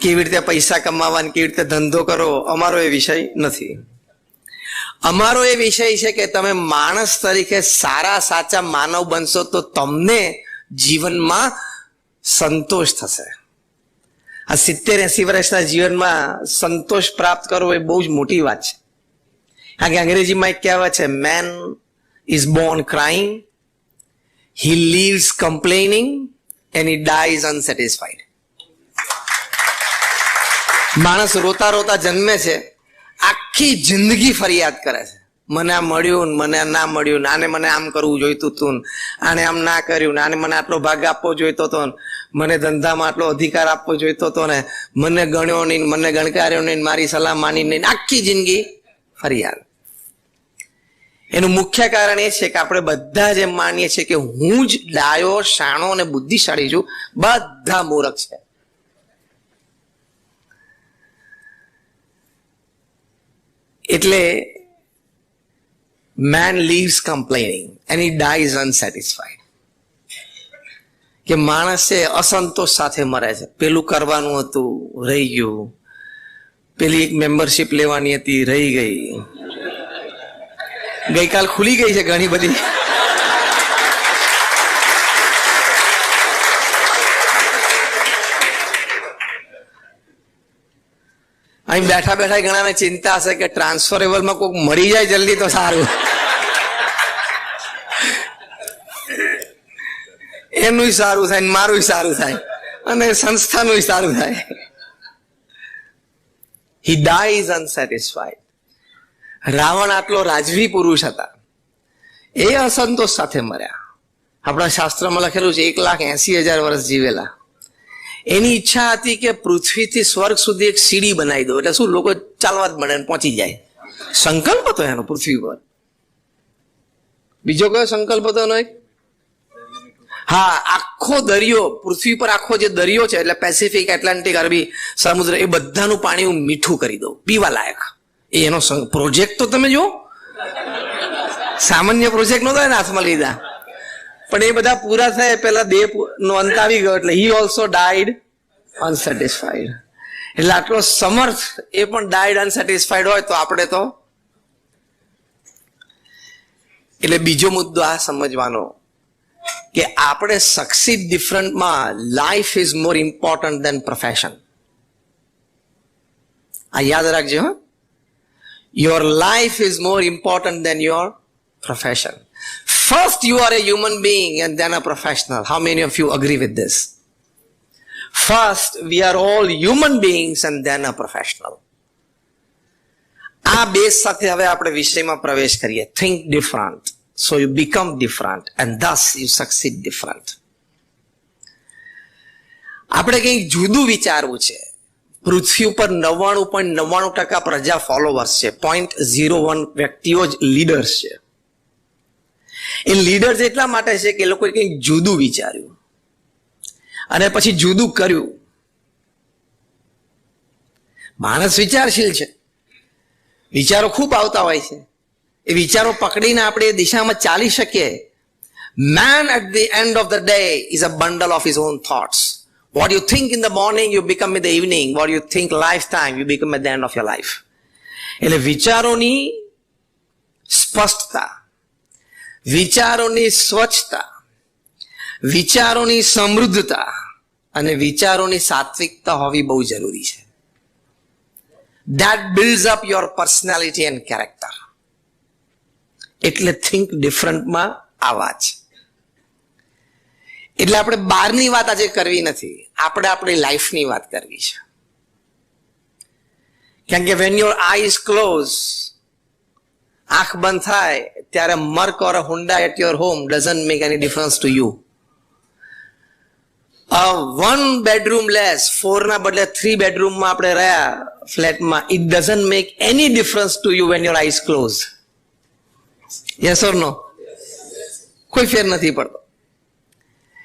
કેવી રીતે પૈસા કમાવા, કેવી રીતે ધંધો કરો, અમારો એ વિષય નથી. અમારો એ વિષય છે કે તમે માણસ તરીકે સારા સાચા માનવ બનશો તો તમને જીવનમાં સંતોષ થશે. આ 70-80 વર્ષના જીવનમાં સંતોષ પ્રાપ્ત કરવો એ બહુ જ મોટી વાત છે. કારણ કે અંગ્રેજીમાં એક કહેવત છે, main is Born crying, he leaves complaining and he dyes unsatisfied. માણસ રોતા રોતા જન્મે છે, આખી જિંદગી ફરિયાદ કરે છે, મને આ મળ્યું, મને ના મળ્યું, આને મને આમ કરવું જોઈતું હતું, આને આમ ના કર્યું, આને મને આટલો ભાગ આપવો જોઈતો હતો, મને ધંધામાં આટલો અધિકાર આપવો જોઈતો હતો, ને મને ગણ્યો નહીં, મને ગણકાર્યો નહીં, મારી સલાહ માની નહીં, આખી જિંદગી ફરિયાદ. એનું મુખ્ય કારણ એ છે કે આપણે બધા જ એમ માનીએ છીએ કે હું જ ડાયો, શાણો અને બુદ્ધિશાળી છું, બધા મૂર્ખ છે. એટલે man leaves complaining and he dies unsatisfied. કે માણસ છે અસંતોષ સાથે મરે છે. પેલું કરવાનું હતું, રહી ગયું. પેલી એક મેમ્બરશિપ લેવાની હતી, રહી ગઈ. ગઈકાલ ખુલી ગઈ છે ઘણી બધી. અહીં બેઠા બેઠા ઘણાને ચિંતા હશે કે ટ્રાન્સફરેબલમાં કોઈક મરી જાય જલ્દી તો સારું. એનું સારું થાય, મારું સારું થાય, અને સંસ્થાનું સારું થાય. હી ડાઈઝ અનસેટિસ્ફાઈડ. રાવણ આટલો રાજવી પુરુષ હતા, એ અસંતોષ સાથે મર્યા. આપણા શાસ્ત્રમાં લખેલું છે 1,80,000 વર્ષ જીવેલા. એની ઈચ્છા હતી કે પૃથ્વીથી સ્વર્ગ સુધી એક સીડી બનાવી દો, એટલે શું લોકો ચાલવા જ મળે પહોંચી જાય. સંકલ્પ હતો એનો પૃથ્વી પર. બીજો કયો સંકલ્પ હતો એનો? હા, આખો દરિયો, પૃથ્વી પર આખો જે દરિયો છે, એટલે પેસિફિક, એટલાન્ટિક, અરબી સમુદ્ર, એ બધાનું પાણી હું મીઠું કરી દઉં, પીવા લાયક. એનો પ્રોજેક્ટ તો તમે જુઓ, સામાન્ય પ્રોજેક્ટ નહોતો એને હાથમાં લીધા. પણ એ બધા પૂરા થયા પેલા દેહ નો અંત આવી ગયો, એટલે હી ઓલ્સો ડાઈડ અનસેટિસ્ફાઈડ. એટલે આટલો સમર્થ એ પણ ડાઈડ અનસેટિસ્ફાઈડ હોય તો આપણે તો. એટલે બીજો મુદ્દો આ સમજવાનો કે આપણે સક્સીડ ડિફરન્ટમાં life is more important than profession. આ યાદ રાખજો. Your life is more important than your profession. First you are a human being and then a professional. How many of you agree with this? First we are all human beings and then a professional. આ base સાથે હવે આપણે વિષયમાં પ્રવેશ કરીએ. Think different, so you become different and thus you succeed different. આપણે કંઈક જુદું વિચારવું છે. પૃથ્વી ઉપર 99.99% પ્રજા ફોલોવર્સ છે, 0.01 વ્યક્તિઓ જ લીડર્સ છે. એ લીડર્સ એટલા માટે છે કે એ લોકોએ કંઈક જુદું વિચાર્યું અને પછી જુદું કર્યું. માણસ વિચારશીલ છે, વિચારો ખૂબ આવતા હોય છે. એ વિચારો પકડીને આપણે એ દિશામાં ચાલી શકીએ. Man at the end of the day is a bundle of his own thoughts. What you think in the morning, you become in the evening. What you think lifetime, you become at the end of your life. એટલે વિચારોની સ્પષ્ટતા, વિચારોની સ્વચ્છતા, વિચારોની સમૃદ્ધતા અને વિચારોની સાત્વિકતા હોવી બહુ જરૂરી છે. That builds up your personality and character. એટલે think differentમાં આવા છે. એટલે આપણે બહારની વાત આજે કરવી નથી, આપણે આપણી લાઈફની વાત કરવી છે. કારણ કે when your eyes close, આંખ બંધ થાય ત્યારે Merc or Hyundai at your home doesn't make any difference to you. 1 bedroom less, 4 ના બદલે 3 bedroomમાં આપણે રહ્યા ફ્લેટમાં, it doesn't make any difference to you when your eyes close. Yes or no? કોઈ ફેર નથી પડતો.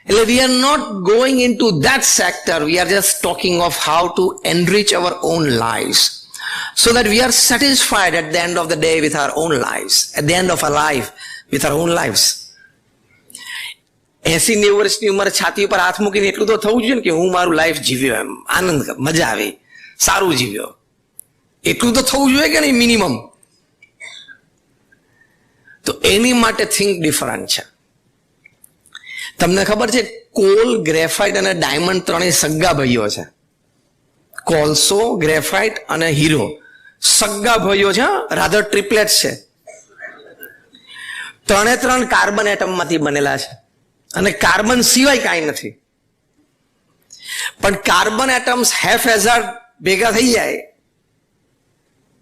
એટલે we are not going into that sector. We are just talking of how to enrich our own lives so that we are satisfied at the end of the day with our own lives, at the end of our life with our own lives. 80-90 વર્ષની ઉંમરે છાતી ઉપર હાથ મૂકીને એટલું તો થવું જોઈએ ને કે હું મારું લાઈફ જીવ્યો, એમ આનંદ, મજા આવી, સારું જીવ્યો, એટલું તો થવું જોઈએ કે નહીં મિનિમમ. તો એની માટે થિંક ડિફરન્ટ છે. તમને ખબર છે કોલ, ગ્રેફાઇટ અને ડાયમંડ ત્રણેય સગા ભાઈઓ છે. કોલસો, ગ્રેફાઇટ અને હીરો સગા ભાઈઓ છે, રાધર ટ્રિપલેટ છે. ત્રણ કાર્બન એટમ માંથી બનેલા છે અને કાર્બન સિવાય કાંઈ નથી. પણ કાર્બન એટમ્સ હેફ હેઝાર્ડ ભેગા થઈ જાય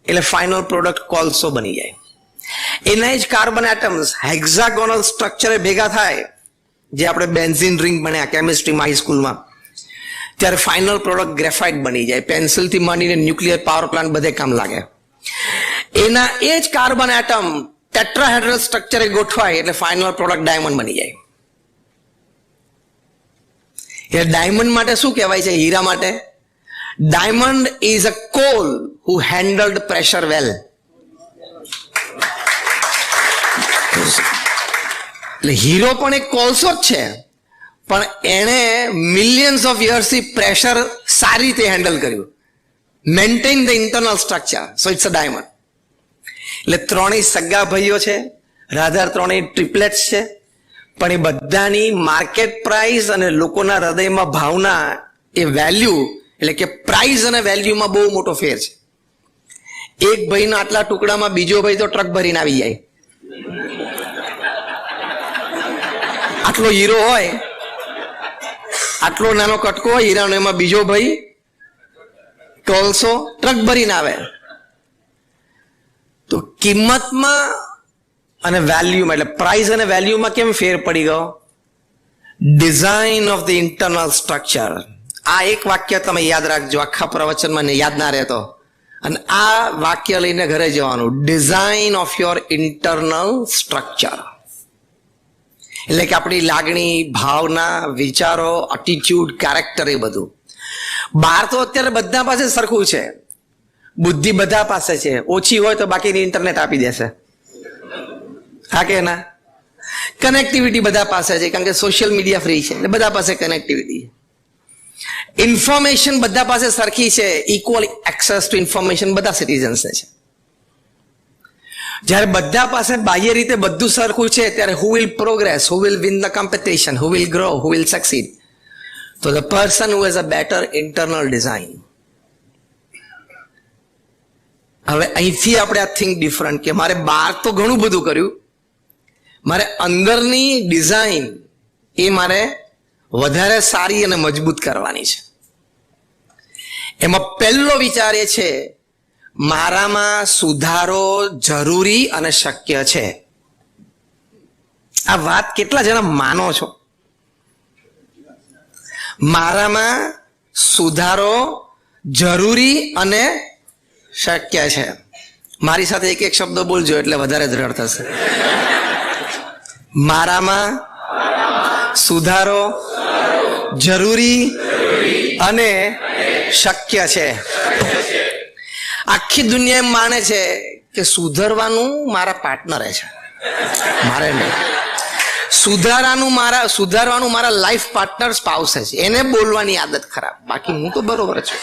એટલે ફાઇનલ પ્રોડક્ટ કોલસો બની જાય. એના જ કાર્બન એટમ્સ હેક્ઝાગોનલ સ્ટ્રક્ચરે ભેગા થાય, જે આપણે બેન્ઝીન રિંગ ભણ્યા કેમિસ્ટ્રીમાં હાઈસ્કૂલમાં, ત્યારે ફાઇનલ પ્રોડક્ટ ગ્રેફાઇટ બની જાય. પેન્સિલથી માંડીને ન્યુક્લિયર પાવર પ્લાન્ટ બધે કામ લાગે. એના એ જ કાર્બન એટમ ટેટ્રાહેડ્રલ સ્ટ્રક્ચરે ગોઠવાય એટલે ફાઇનલ પ્રોડક્ટ ડાયમંડ બની જાય. એ ડાયમંડ માટે શું કહેવાય છે? હીરા માટે diamond is a coal who handled pressure well. એટલે હીરો પણ એક કોલસો જ છે, પણ એણે મિલિયન્સ ઓફ યર્સથી પ્રેશર સારી રીતે હેન્ડલ કર્યું, maintain the internal structure, so it's a diamond. એટલે ત્રણેય સગા ભાઈઓ છે, રાધર ત્રણેય ટ્રિપલેટ્સ છે, પણ એ બધાની માર્કેટ પ્રાઇસ અને લોકોના હૃદયમાં ભાવના, એ વેલ્યુ, એટલે કે પ્રાઇસ અને વેલ્યુમાં બહુ મોટો ફેર છે. એક ભાઈના આટલા ટુકડામાં બીજો ભાઈ તો ટ્રક ભરીને આવી જાય. આટલો હીરો હોય, આટલો નાનો કટકો હોય હીરાનો, એમાં બીજો ભાઈ કોલસો ટ્રક ભરીને આવે. તો કિંમતમાં અને વેલ્યુમાં, એટલે પ્રાઇસ અને વેલ્યુમાં કેમ ફેર પડી ગયો? Design of the internal structure. આ એક વાક્ય તમે યાદ રાખજો, આખા પ્રવચનમાં યાદ ના રહેતો. અને આ વાક્ય લઈને ઘરે જવાનું, design of your internal structure. એટલે કે આપણી લાગણી, ભાવના, વિચારો, એટીટ્યુડ, કેરેક્ટર, એ બધું. બહાર તો અત્યારે બધા પાસે સરખું છે, બુદ્ધિ બધા પાસે છે, ઓછી હોય તો બાકીની ઇન્ટરનેટ આપી દેશે, હા કે ના? કનેક્ટિવિટી બધા પાસે છે, કારણ કે સોશિયલ મીડિયા ફ્રી છે, એટલે બધા પાસે કનેક્ટિવિટી. ઇન્ફોર્મેશન બધા પાસે સરખી છે, ઇક્વલ એક્સેસ ટુ ઇન્ફોર્મેશન બધા સિટીઝન્સને છે. જ્યારે બધા પાસે બાહ્ય રીતે બધું સરખું છે, ત્યારે who will progress, who will win the competition, who will grow, who will succeed? તો the person who has a better internal design. હવે અહીંથી આપણે આ થિંક ડિફરન્ટ, કે મારે બહાર તો ઘણું બધું કર્યું, મારે અંદરની ડિઝાઇન એ મારે વધારે સારી અને મજબૂત કરવાની છે. એમાં પહેલો વિચાર એ છે, મારામાં સુધારો જરૂરી અને શક્ય છે. આ વાત કેટલા જણા માનો છો? મારામાં સુધારો જરૂરી અને શક્ય છે. મારી સાથે એક એક શબ્દ બોલજો એટલે વધારે દ્રઢ થશે. મારામાં સુધારો જરૂરી અને શક્ય છે. આખી દુનિયા એમ માને છે કે સુધરવાનું મારા પાર્ટનરે છે, મારે નહીં. સુધારવાનું મારા લાઈફ પાર્ટનર સ્પાઉસે છે, એને બોલવાની આદત ખરાબ, બાકી હું તો બરોબર છું.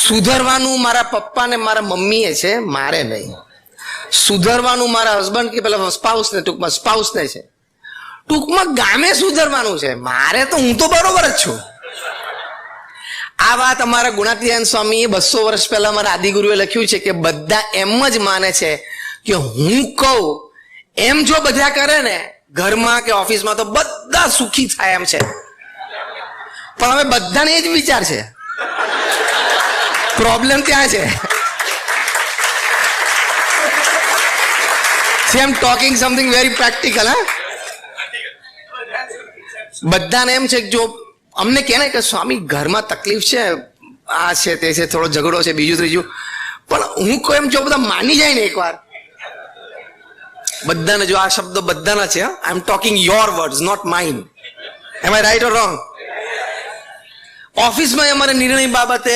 સુધરવાનું મારા પપ્પા ને મારા મમ્મીએ છે, મારે નહીં. સુધરવાનું મારા હસબન્ડ કે પેલા સ્પાઉસને, ટૂંકમાં સ્પાઉસને છે. ટૂંકમાં ગામે સુધરવાનું છે, મારે તો હું તો બરોબર જ છું. આ વાત અમારા ગુણાતીતાનંદ સ્વામીએ 200 વર્ષ પહેલા અમારા આદિગુરુએ લખ્યું છે કે બધા એમ જ માને છે કે હું કહું એમ જો બધા કરે ને ઘરમાં કે ઓફિસમાં તો બધા સુખી થાય એમ છે. પણ હવે બધાને એ જ વિચાર છે, પ્રોબ્લેમ ત્યાં છે. See, I'm talking something very practical, હા? બધાને એમ છે કે જો અમને કહે ને કે સ્વામી ઘરમાં તકલીફ છે, આ છે તે છે, થોડો ઝઘડો છે, બીજું ત્રીજું, પણ હું કોઈ એમ જો બધા માની જાય ને એકવાર, બધાને, જો આ શબ્દો બધાના છે, I am talking your words, not mine. Am I right or wrong? ઓફિસમાં અમારે નિર્ણય બાબતે,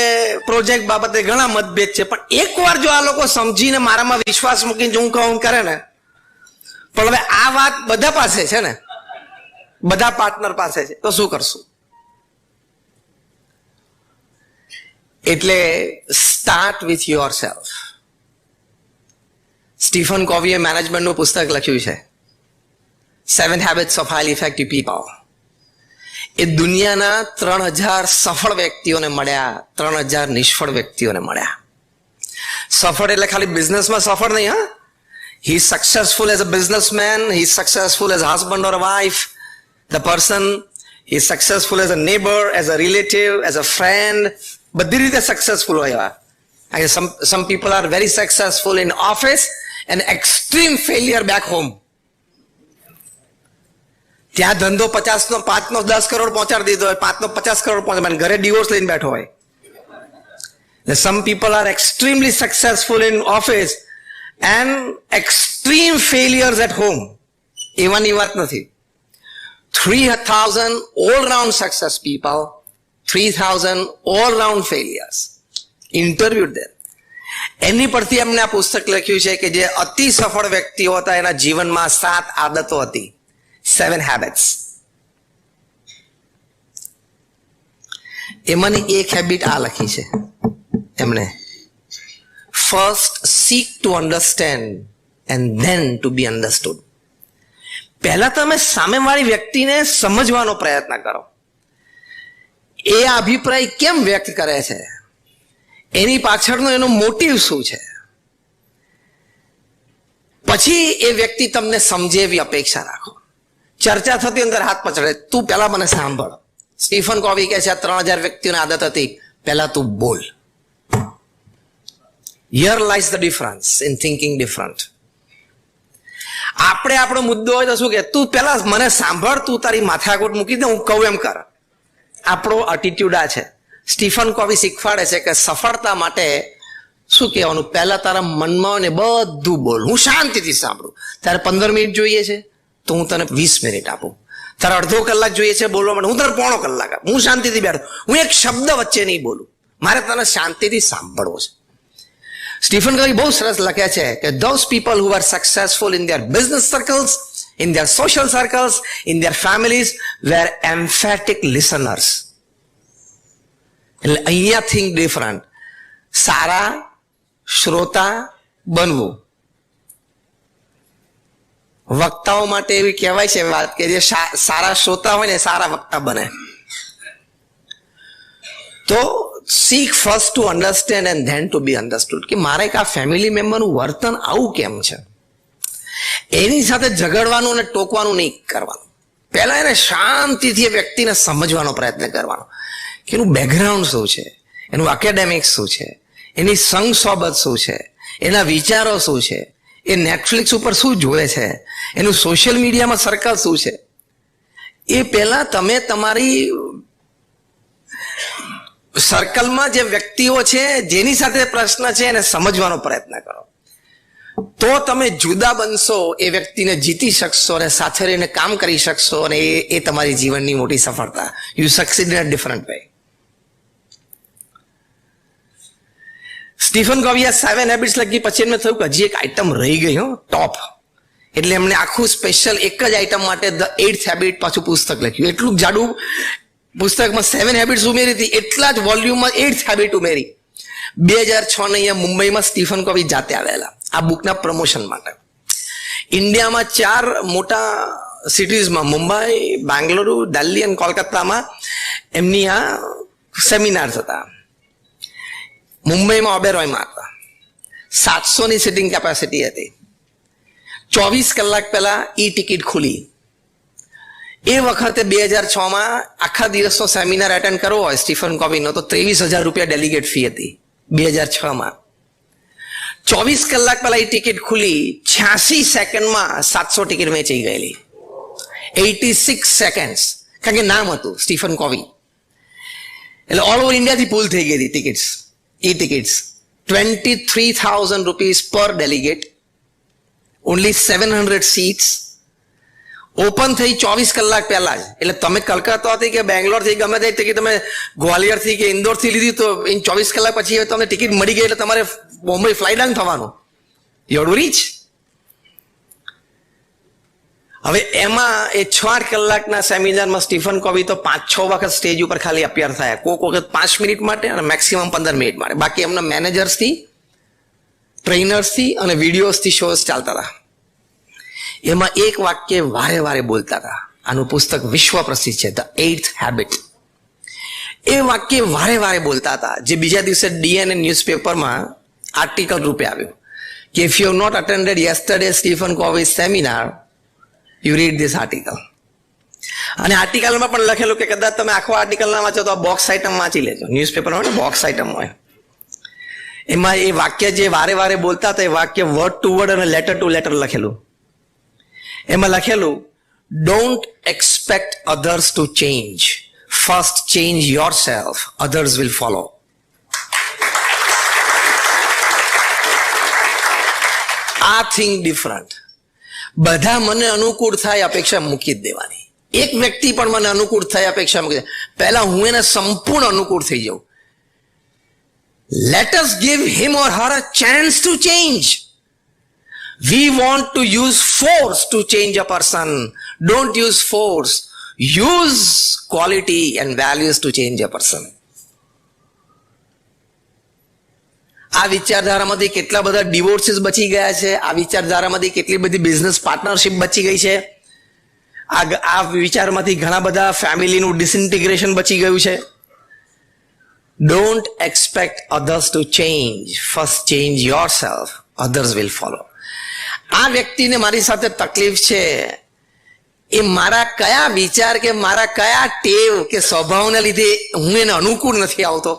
પ્રોજેક્ટ બાબતે ઘણા મતભેદ છે, પણ એકવાર જો આ લોકો સમજીને મારામાં વિશ્વાસ મૂકીને જો હું કહું કરે ને, પણ હવે આ વાત બધા પાસે છે ને, બધા પાર્ટનર પાસે છે, તો શું કરશું? એટલે start with yourself. Stephen કોવીએ મેનેજમેન્ટનું પુસ્તક લખ્યું છે 7 Habits of Highly Effective People. એ દુનિયાના 3000 સફળ વ્યક્તિઓને મળ્યા, 3000 નિષ્ફળ વ્યક્તિઓને મળ્યા. સફળ એટલે ખાલી બિઝનેસમાં સફળ નહીં, હા. He is successful as a businessman, he is successful as a husband or a wife. The person, he is successful as a neighbor, as a relative, as a friend. બધી રીતે સક્સેસફુલ હોય. Some people are very successful in office and extreme failure back home. ત્યાં ધંધો 50 નો 5 નો 10 કરોડ પહોંચાડી દીધો હોય, 5 નો 50 કરોડ પહોંચાડે, ઘરે ડિવોર્સ લઈને બેઠો હોય. Some people are extremely successful in office and extreme failures at home. એવાની વાત નથી. 3000 all round success people, 3000 all round failures. Interviewed them. એની પરથી એમને આ પુસ્તક લખ્યું છે કે જે અતિ સફળ વ્યક્તિઓ હતા એના જીવનમાં 7 આદતો હતી, 7 habits. એમાંની એક હેબિટ આ લખી છે એમણે, first seek to understand and then to be understood. પહેલા તમે સામેવાળી વ્યક્તિને સમજવાનો પ્રયત્ન કરો. એ અભિપ્રાય કેમ વ્યક્ત કરે છે, એની પાછળનો એનો મોટિવ શું છે, પછી એ વ્યક્તિ તમને સમજે એવી અપેક્ષા રાખો. ચર્ચા થતી અંદર હાથ પછાડે, તું પહેલા મને સાંભળ. સ્ટીફન કોવી કહે છે આ 3000 વ્યક્તિઓની આદત હતી, પહેલા તું બોલ. Here lies the difference in thinking different. આપણે આપણો મુદ્દો હોય તો શું કે, તું પહેલા મને સાંભળ, તું તારી માથાકૂટ મૂકી દે, હું કહું એમ કર. આપણો એટીટ્યુડ આ છે. સ્ટીફન કોવી શીખવાડે છે કે સફળતા માટે શું કહેવાનું, પહેલા તારા મનમાં ને બધું બોલ. હું શાંતિથી સાંભળું. તારે 15 મિનિટ જોઈએ છે તો હું તને 20 મિનિટ આપું. તારે અડધો કલાક જોઈએ છે બોલવા માટે, હું તને પોણો કલાક આપું. હું શાંતિથી બેઠો, હું એક શબ્દ વચ્ચે નહીં બોલું. મારે તને શાંતિથી સાંભળવો છે. સ્ટીફન કોવી બહુ સરસ લખ્યા છે કે those people who are successful in their business circles, in their social circles, in their families were emphatic listeners. એટલે અહીંયા think different. સારા શ્રોતા બનવું. વક્તાઓ માટે એવી કહેવાય છે વાત કે જે સારા શ્રોતા હોય ને સારા વક્તા બને. તો seek first to understand and then to be understood. કે મારે એક આ ફેમિલી મેમ્બરનું વર્તન આવું કેમ છે, એની સાથે ઝઘડવાનું અને ટોકવાનું નહીં કરવાનું. પહેલા એને શાંતિથી એ વ્યક્તિને સમજવાનો પ્રયત્ન કરવાનો કે એનું બેકગ્રાઉન્ડ શું છે, એનું એકેડેમિક્સ શું છે, એની સંગ સોબત શું છે, એના વિચારો શું છે, એ નેટફ્લિક્સ ઉપર શું જોવે છે, એનું સોશિયલ મીડિયામાં સર્કલ શું છે. એ પહેલા તમે તમારી સર્કલમાં જે વ્યક્તિઓ છે જેની સાથે પ્રશ્ન છે એને સમજવાનો પ્રયત્ન કરો. તો તમે જુદા બનશો, એ વ્યક્તિને જીતી શકશો અને સાથે રહીને કામ કરી શકશો, અને એ તમારી જીવનની મોટી સફળતા. You succeed in a different way. Stephen કોવીએ 7 હેબિટ્સ લખી, પછી એમને થયું કે હજી એક આઈટમ રહી ગઈ, ટોપ. એટલે એમને આખું સ્પેશિયલ એક જ આઈટમ માટે ધ 8th હેબિટ પાછું પુસ્તક લખ્યું. એટલું જાડું પુસ્તકમાં 7 હેબિટ્સ ઉમેરી હતી, એટલા જ વોલ્યુમમાં 8th હેબિટ ઉમેરી. 2006 અહીંયા મુંબઈમાં સ્ટીફન કોવી જાતે આવેલા આ બુકના પ્રમોશન માટે. ઇન્ડિયામાં 4 મોટા સિટીઝમાં, મુંબઈ, બેંગલુરુ, દિલ્હી અને કોલકાતામાં એમની આ સેમિનાર્સ હતા. મુંબઈમાં ઓબેરોયમાં હતા. 700ની સિટિંગ કેપેસિટી હતી. 24 કલાક પહેલા ઈ ટિકિટ ખુલી. એ વખતે 2006માં આખા દિવસનો સેમિનાર એટેન્ડ કરવો હોય સ્ટીફન કોવીનો તો 23,000 રૂપિયા ડેલિગેટ ફી હતી 2006માં. 24 કલાક પહેલા એ ટિકિટ ખુલી, 86 સેકન્ડમાં 700 ટિકિટ વેચાઈ ગયેલી. 86 સેકન્ડ્સ, કારણ કે નામ હતું સ્ટીફન કોવી. એટલે ઓલ ઓવર ઇન્ડિયાથી પુલ થઈ ગઈ હતી ટિકિટ્સ, ઈ ટિકિટ્સ. 23,000 રૂપીસ પર ડેલિગેટ, ઓનલી 700 સીટ્સ. ઓપન થઈ 24 કલાક પહેલા જ. એટલે તમે કલકત્તાથી કે બેંગ્લોરથી ગમે તે ટિકિટ તમે ગ્વાલિયરથી કે ઇન્દોરથી લીધી તો 24 કલાક પછી તમને ટિકિટ મળી ગઈ એટલે તમારે બોમ્બે ફ્લાઇટ ડાઉન થવાનું. You are reach. હવે એમાં એ 6-8 કલાકના સેમિનારમાં સ્ટીફન કોવી તો 5-6 વખત સ્ટેજ ઉપર ખાલી અપિયર થયા, કોઈક વખત 5 મિનિટ માટે અને મેક્સિમમ 15 મિનિટ માટે. બાકી એમના મેનેજર્સથી, ટ્રેનર્સથી અને વિડીયોઝથી શોઝ ચાલતા હતા. એમાં એક વાક્ય વારે વારે બોલતા હતા. આનું પુસ્તક વિશ્વ પ્રસિદ્ધ છે, ધ 8th હેબિટ. એ વાક્ય વારે વારે બોલતા હતા, જે બીજા દિવસે DNA ન્યૂઝપેપરમાં આર્ટિકલ રૂપે આવ્યું કે if you have not attended yesterday Stephen Covey seminar, you read this article. અને આર્ટિકલમાં પણ લખેલું કે કદાચ તમે આખો આર્ટિકલ ના વાંચો તો આ બોક્સ આઇટમ વાંચી લેજો. ન્યૂઝપેપર હોય ને બોક્સ આઇટમ હોય, એમાં એ વાક્ય જે વારે વારે બોલતા હતા એ વાક્ય વર્ડ ટુ વર્ડ અને લેટર ટુ લેટર લખેલું. એમાં લખેલું, don't expect others to change, first change your self, others will follow. આ થિંગ ડિફરન્ટ. બધા મને અનુકૂળ થાય અપેક્ષા મૂકી જ દેવાની. એક વ્યક્તિ પણ મને અનુકૂળ થાય અપેક્ષા મૂકી દે, પહેલા હું એને સંપૂર્ણ અનુકૂળ થઈ જાઉં. Let us give him or her a chance to change. We want to use force to change a person. Don't use force. Use quality and values to change a person. આ વિચારધારામાંથી કેટલા બધા ડિવોર્સીસ બચી ગયા છે. આ વિચારધારામાંથી કેટલી બધી બિઝનેસ પાર્ટનરશિપ બચી ગઈ છે. આ વિચારમાંથી ઘણા બધા ફેમિલીનું ડિસઇન્ટિગ્રેશન બચી ગયું છે. Don't expect others to change. First change yourself. Others will follow. આ વ્યક્તિને મારી સાથે તકલીફ છે, એ મારા કયા વિચાર કે મારા કયા ટેવ કે સ્વભાવના લીધે હું એને અનુકૂળ નથી આવતો,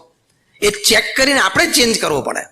એ ચેક કરીને આપણે ચેન્જ કરવો પડે.